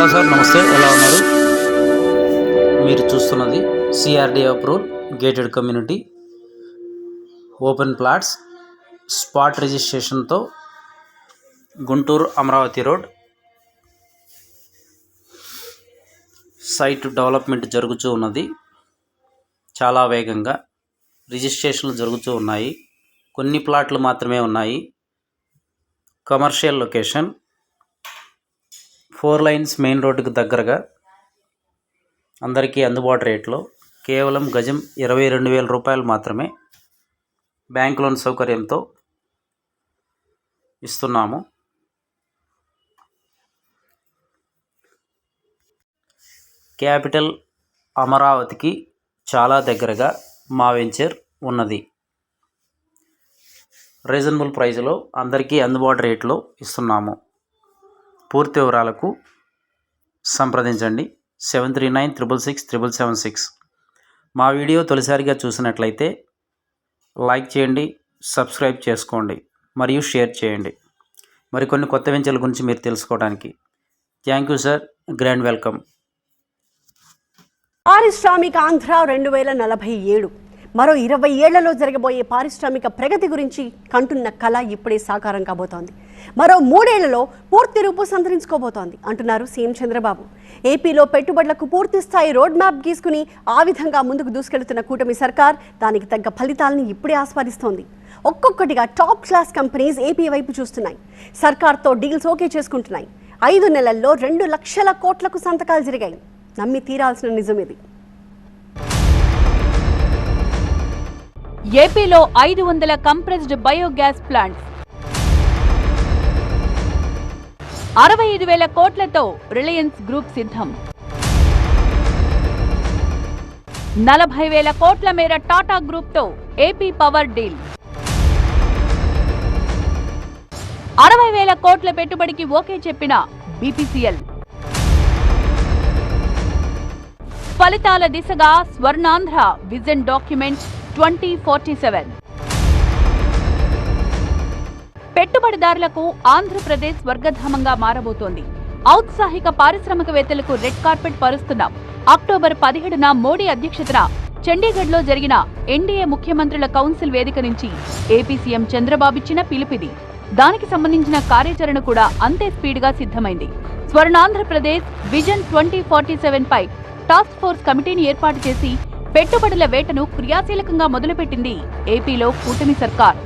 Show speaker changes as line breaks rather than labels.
Hello sir, నమస్తే. ఎలా ఉన్నారు? మీరు చూస్తున్నది CRD approval gated community open plots spot రిజిస్ట్రేషన్తో Guntur Amaravati road site development జరుగుతూ ఉన్నది. చాలా వేగంగా రిజిస్ట్రేషన్లు జరుగుతూ ఉన్నాయి. కొన్ని ప్లాట్లు మాత్రమే ఉన్నాయి. కమర్షియల్ లొకేషన్, 4 లైన్స్ మెయిన్ రోడ్డుకు దగ్గరగా, అందరికీ అందుబాటు రేట్లో కేవలం గజం 22,000 రూపాయలు మాత్రమే బ్యాంక్ లోన్ సౌకర్యంతో ఇస్తున్నాము. క్యాపిటల్ అమరావతికి చాలా దగ్గరగా మా వెంచర్ ఉన్నది. రీజనబుల్ ప్రైస్లో అందరికీ అందుబాటు రేట్లో ఇస్తున్నాము. పూర్తి వివరాలకు సంప్రదించండి 7396667776. మా వీడియో తొలిసారిగా చూసినట్లయితే లైక్ చేయండి, సబ్స్క్రైబ్ చేసుకోండి మరియు షేర్ చేయండి. మరికొన్ని కొత్త వెంచర్ల గురించి మీరు తెలుసుకోవడానికి. Thank you sir. Grand welcome.
పారిశ్రామిక ఆంధ్ర 2047 మరో 20 ఏళ్లలో జరగబోయే పారిశ్రామిక ప్రగతి గురించి కంటున్న కళ ఇప్పుడే సాకారం కాబోతోంది. మరో 3 ఏళ్లలో పూర్తి రూపు సంతరించుకోబోతోంది అంటున్నారు సీఎం చంద్రబాబు. ఏపీలో పెట్టుబడులకు పూర్తి స్థాయి రోడ్ మ్యాప్ గీసుకుని ఆ విధంగా ముందుకు దూసుకెళ్తున్న కూటమి సర్కార్ దానికి తగ్గ ఫలితాలను ఇప్పుడే ఆస్వాదిస్తోంది. ఒక్కొక్కటిగా టాప్ క్లాస్ కంపెనీస్ ఏపీ వైపు చూస్తున్నాయి. సర్కార్తో డీల్స్ ఓకే చేసుకుంటున్నాయి. 5 నెలల్లో 2 లక్షల కోట్లకు సంతకాలు జరిగాయి. నమ్మి తీరాల్సిన నిజం ఇది.
ఏపీలో 500 కంప్రెస్డ్ బయోగ్యాస్ ప్లాంట్స్, 65,000 కోట్లతో రిలయన్స్ గ్రూప్ సిద్ధం, 40,000 కోట్ల మేర టాటా గ్రూప్తో ఏపీ పవర్ డీల్, 60,000 కోట్ల పెట్టుబడికి ఓకే చెప్పిన బీపీసీఎల్. ఫలితాల దిశగా స్వర్ణాంధ్ర విజన్ డాక్యుమెంట్ 2047. పెట్టుబడిదారులకు ఆంధ్రప్రదేశ్ స్వర్గధామంగా మారబోతోంది. ఔత్సాహిక పారిశ్రామికవేత్తలకు రెడ్ కార్పెట్ పరుస్తున్నాం. అక్టోబర్ 17న మోడీ అధ్యక్షతన చండీగఢ్లో జరిగిన ఎన్డీఏ ముఖ్యమంత్రుల కౌన్సిల్ వేదిక నుంచి ఏపీ సీఎం చంద్రబాబు ఇచ్చిన పిలుపిది. దానికి సంబంధించిన కార్యాచరణ కూడా అంతే స్పీడ్గా సిద్ధమైంది. స్వర్ణాంధ్రప్రదేశ్ విజన్ 2047 పై టాస్క్ ఫోర్స్ కమిటీని ఏర్పాటు చేసి పెట్టుబడుల వేటను క్రియాశీలకంగా మొదలుపెట్టింది ఏపీలో కూటమి సర్కార్.